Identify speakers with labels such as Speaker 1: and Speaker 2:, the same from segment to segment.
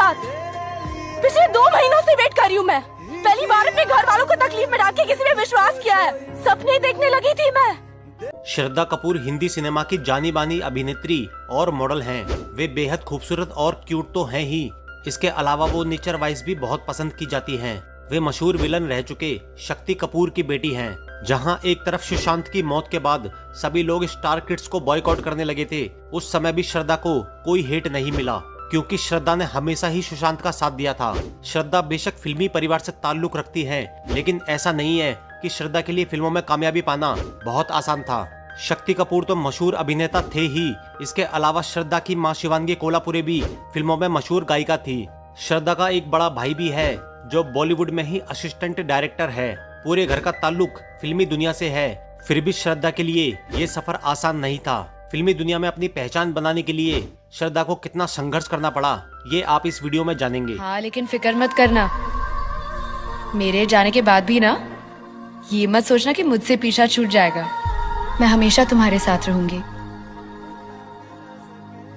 Speaker 1: साथ। पिछले 2 महीनों से वेट कर रही हूँ मैं। पहली बार अपने घर वालों को तकलीफ में डाल के किसी पे विश्वास किया है। सपने देखने लगी थी मैं।
Speaker 2: श्रद्धा कपूर हिंदी सिनेमा की जानी मानी अभिनेत्री और मॉडल हैं। वे बेहद खूबसूरत और क्यूट तो हैं ही, इसके अलावा वो नेचर वाइज भी बहुत पसंद की जाती हैं। वे मशहूर विलन रह चुके शक्ति कपूर की बेटी हैं। जहां एक तरफ सुशांत की मौत के बाद सभी लोग स्टार किड्स को बॉयकॉट करने लगे थे, उस समय भी श्रद्धा को कोई हेट नहीं मिला, क्योंकि श्रद्धा ने हमेशा ही सुशांत का साथ दिया था। श्रद्धा बेशक फिल्मी परिवार से ताल्लुक रखती है, लेकिन ऐसा नहीं है कि श्रद्धा के लिए फिल्मों में कामयाबी पाना बहुत आसान था। शक्ति कपूर तो मशहूर अभिनेता थे ही, इसके अलावा श्रद्धा की मां शिवांगी कोल्हापुरे भी फिल्मों में मशहूर गायिका थी। श्रद्धा का एक बड़ा भाई भी है जो बॉलीवुड में ही असिस्टेंट डायरेक्टर है। पूरे घर का ताल्लुक फिल्मी दुनिया से है। फिर भी श्रद्धा के लिए ये सफर आसान नहीं था। फिल्मी दुनिया में अपनी पहचान बनाने के लिए श्रद्धा को कितना संघर्ष करना पड़ा, ये आप इस वीडियो में जानेंगे।
Speaker 3: हाँ, लेकिन फिक्र मत करना, मेरे जाने के बाद भी ना ये मत सोचना कि मुझसे पीछा छूट जाएगा। मैं हमेशा तुम्हारे साथ रहूंगी,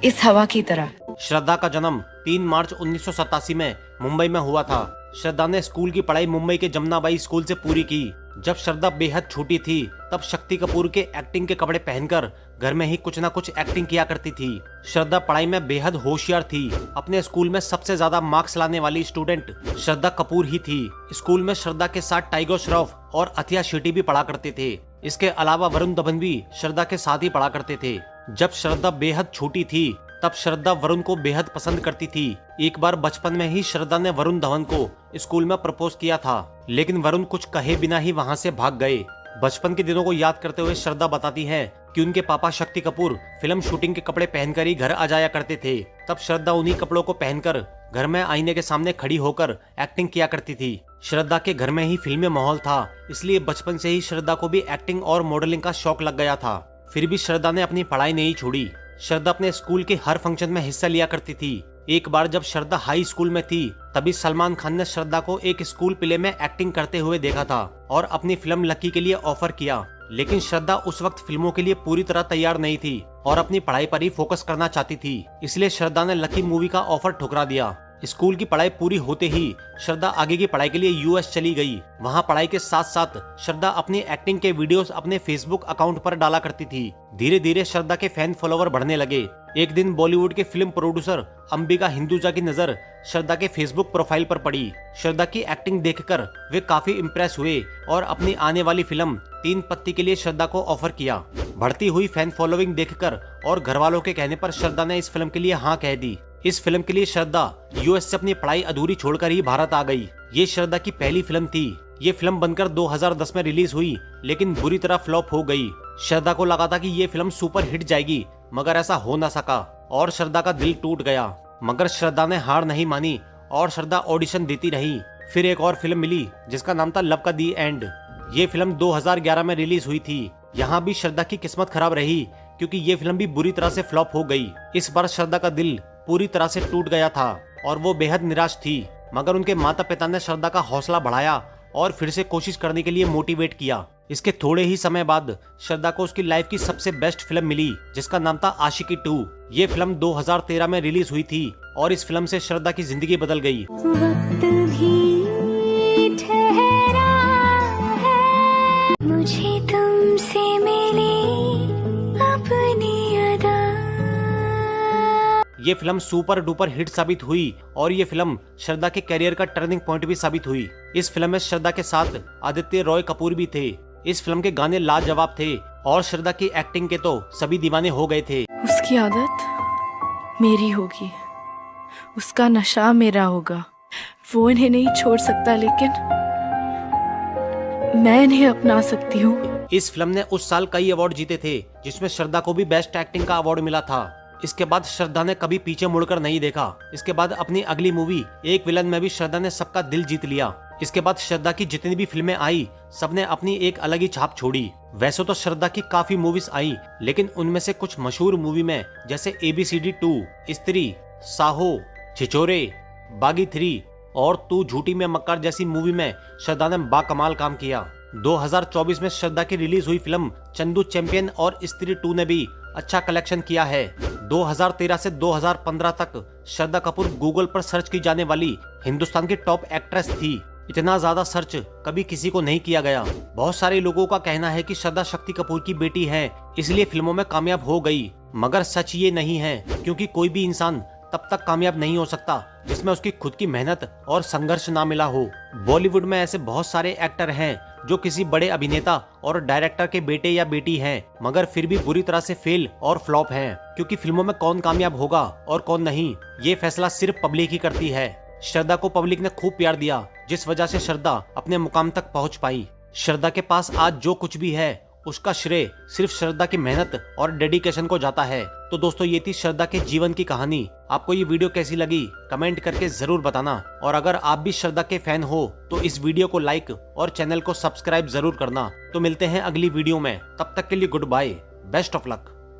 Speaker 3: इस हवा की तरह।
Speaker 2: श्रद्धा का जन्म 3 मार्च 1987 में मुंबई में हुआ था। श्रद्धा ने स्कूल की पढ़ाई मुंबई के जमुनाबाई स्कूल से पूरी की। जब श्रद्धा बेहद छोटी थी तब शक्ति कपूर के एक्टिंग के कपड़े पहनकर घर में ही कुछ न कुछ एक्टिंग किया करती थी। श्रद्धा पढ़ाई में बेहद होशियार थी। अपने स्कूल में सबसे ज्यादा मार्क्स लाने वाली स्टूडेंट श्रद्धा कपूर ही थी। स्कूल में श्रद्धा के साथ टाइगर श्रॉफ और अथिया शेट्टी भी पढ़ा करते थे। इसके अलावा वरुण धवन भी श्रद्धा के साथ ही पढ़ा करते थे। जब श्रद्धा बेहद छोटी थी तब श्रद्धा वरुण को बेहद पसंद करती थी। एक बार बचपन में ही श्रद्धा ने वरुण धवन को स्कूल में प्रपोज किया था, लेकिन वरुण कुछ कहे बिना ही वहां से भाग गए। बचपन के दिनों को याद करते हुए श्रद्धा बताती है कि उनके पापा शक्ति कपूर फिल्म शूटिंग के कपड़े पहनकर ही घर आ जाया करते थे। तब श्रद्धा उन्हीं कपड़ों को पहनकर घर में आईने के सामने खड़ी होकर एक्टिंग किया करती थी। श्रद्धा के घर में ही फिल्मी माहौल था, इसलिए बचपन से ही श्रद्धा को भी एक्टिंग और मॉडलिंग का शौक लग गया था। फिर भी श्रद्धा ने अपनी पढ़ाई नहीं छोड़ी। श्रद्धा अपने स्कूल के हर फंक्शन में हिस्सा लिया करती थी। एक बार जब श्रद्धा हाई स्कूल में थी तभी सलमान खान ने श्रद्धा को एक स्कूल प्ले में एक्टिंग करते हुए देखा था और अपनी फिल्म लकी के लिए ऑफर किया, लेकिन श्रद्धा उस वक्त फिल्मों के लिए पूरी तरह तैयार नहीं थी और अपनी पढ़ाई पर ही फोकस करना चाहती थी। इसलिए श्रद्धा ने लकी मूवी का ऑफर ठुकरा दिया। स्कूल की पढ़ाई पूरी होते ही श्रद्धा आगे की पढ़ाई के लिए यूएस चली गई। वहां पढ़ाई के साथ साथ श्रद्धा अपनी एक्टिंग के वीडियोस अपने फेसबुक अकाउंट पर डाला करती थी। धीरे धीरे श्रद्धा के फैन फॉलोवर बढ़ने लगे। एक दिन बॉलीवुड के फिल्म प्रोड्यूसर अंबिका हिंदुजा की नजर श्रद्धा के फेसबुक प्रोफाइल पर पड़ी। श्रद्धा की एक्टिंग देखकर वे काफी इम्प्रेस हुए और अपनी आने वाली फिल्म 3 पत्ती के लिए श्रद्धा को ऑफर किया। बढ़ती हुई फैन फॉलोइंग देखकर और घर वालों के कहने पर श्रद्धा ने इस फिल्म के लिए हाँ कह दी। इस फिल्म के लिए श्रद्धा यूएस से अपनी पढ़ाई अधूरी छोड़कर ही भारत आ गई। ये श्रद्धा की पहली फिल्म थी। ये फिल्म बनकर 2010 में रिलीज हुई, लेकिन बुरी तरह फ्लॉप हो गई। श्रद्धा को लगा था कि ये फिल्म सुपर हिट जाएगी, मगर ऐसा हो ना सका और श्रद्धा का दिल टूट गया। मगर श्रद्धा ने हार नहीं मानी और श्रद्धा ऑडिशन देती रही। फिर एक और फिल्म मिली जिसका नाम था लव का दी एंड। ये फिल्म 2011 में रिलीज हुई थी। यहाँ भी श्रद्धा की किस्मत खराब रही, क्योंकि ये फिल्म भी बुरी तरह से फ्लॉप हो गई। इस बार श्रद्धा का दिल पूरी तरह से टूट गया था और वो बेहद निराश थी। मगर उनके माता पिता ने श्रद्धा का हौसला बढ़ाया और फिर से कोशिश करने के लिए मोटिवेट किया। इसके थोड़े ही समय बाद श्रद्धा को उसकी लाइफ की सबसे बेस्ट फिल्म मिली, जिसका नाम था आशिकी 2। ये फिल्म 2013 में रिलीज हुई थी और इस फिल्म से श्रद्धा की जिंदगी बदल गई।
Speaker 4: वक्त भी ठहरा है, मुझे तुमसे मिली अपनी अदा।
Speaker 2: ये फिल्म सुपर डुपर हिट साबित हुई और ये फिल्म श्रद्धा के करियर का टर्निंग पॉइंट भी साबित हुई। इस फिल्म में श्रद्धा के साथ आदित्य रॉय कपूर भी थे। इस फिल्म के गाने लाजवाब थे और श्रद्धा की एक्टिंग के तो सभी दीवाने हो गए थे।
Speaker 5: उसकी आदत मेरी होगी, उसका नशा मेरा होगा। वो इन्हें नहीं छोड़ सकता, लेकिन मैं इन्हें अपना सकती हूँ।
Speaker 2: इस फिल्म ने उस साल कई अवार्ड जीते थे, जिसमें श्रद्धा को भी बेस्ट एक्टिंग का अवार्ड मिला था। इसके बाद श्रद्धा ने कभी पीछे मुड़कर नहीं देखा। इसके बाद अपनी अगली मूवी एक विलन में भी श्रद्धा ने सबका दिल जीत लिया। इसके बाद श्रद्धा की जितनी भी फिल्में आई, सबने अपनी एक अलग ही छाप छोड़ी। वैसे तो श्रद्धा की काफी मूवीज आई, लेकिन उनमें से कुछ मशहूर मूवी में जैसे ABCD 2, स्त्री, साहो, छिछोरे, बागी 3 और तू झूठी में मक्कार जैसी मूवी में श्रद्धा ने बाकमाल काम किया। 2024 में श्रद्धा की रिलीज हुई फिल्म चंदू चैंपियन और स्त्री 2 ने भी अच्छा कलेक्शन किया है। 2013 से 2015 तक श्रद्धा कपूर गूगल पर सर्च की जाने वाली हिंदुस्तान की टॉप एक्ट्रेस थी। इतना ज्यादा सर्च कभी किसी को नहीं किया गया। बहुत सारे लोगों का कहना है कि श्रद्धा शक्ति कपूर की बेटी है, इसलिए फिल्मों में कामयाब हो गई, मगर सच ये नहीं है, क्योंकि कोई भी इंसान तब तक कामयाब नहीं हो सकता जिसमें उसकी खुद की मेहनत और संघर्ष ना मिला हो। बॉलीवुड में ऐसे बहुत सारे एक्टर हैं जो किसी बड़े अभिनेता और डायरेक्टर के बेटे या बेटी हैं, मगर फिर भी बुरी तरह से फेल और फ्लॉप हैं, क्योंकि फिल्मों में कौन कामयाब होगा और कौन नहीं, ये फैसला सिर्फ पब्लिक ही करती है। श्रद्धा को पब्लिक ने खूब प्यार दिया, जिस वजह से श्रद्धा अपने मुकाम तक पहुंच पाई। श्रद्धा के पास आज जो कुछ भी है उसका श्रेय सिर्फ श्रद्धा की मेहनत और डेडिकेशन को जाता है। तो दोस्तों, ये थी श्रद्धा के जीवन की कहानी। आपको ये वीडियो कैसी लगी कमेंट करके जरूर बताना, और अगर आप भी श्रद्धा के फैन हो तो इस वीडियो को लाइक और चैनल को सब्सक्राइब जरूर करना। तो मिलते हैं अगली वीडियो में, तब तक के लिए good bye, best of luck.